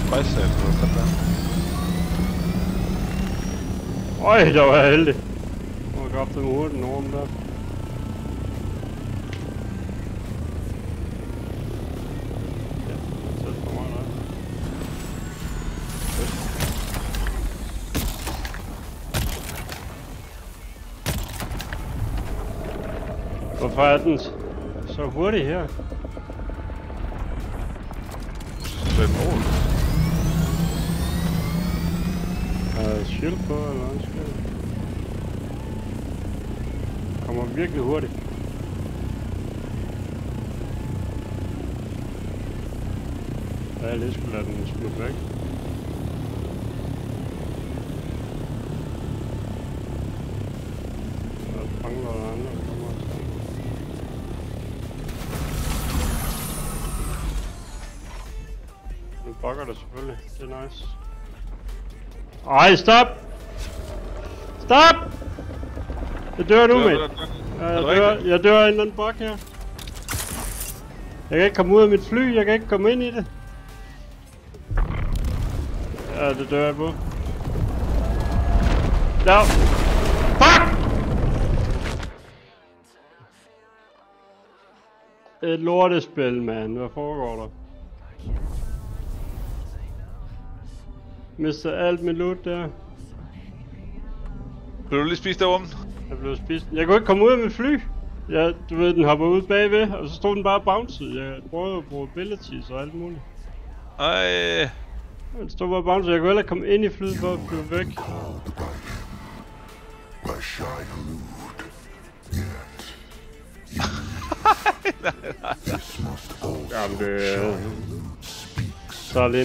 frisk, altså. Øj, der var jeg heldig. Jeg går op til hurtigt over dem der. Hvorfor er den så hurtig her? Svend mål. Er der shield på, eller hvad skal det? Kommer virkelig hurtigt. Ja, jeg lige skulle lade den smutte væk. Jeg mangler der andre, der kommer også. Nu bugger det selvfølgelig, det er nice. Ej, stop! Stop! Jeg dør nu, mate. Jeg dør af en eller anden bug her. Jeg kan ikke komme ud af mit fly, jeg kan ikke komme ind i det. Ja, det dør jeg på. Ja. Fuck! Et lortespil, man. Hvad foregår der? Mister alt mit loot der. Blev du lige spist derovre? Jeg blev spist. Jeg kunne ikke komme ud af mit fly. Ja, du ved, den hopper ud bagved, og så stod den bare bounced. Jeg prøvede at bruge abilities og alt muligt. Ej. Den stod bare bounced. Jeg kunne heller ikke komme ind i flyet for at flyve væk. Jamen det er... Så alene.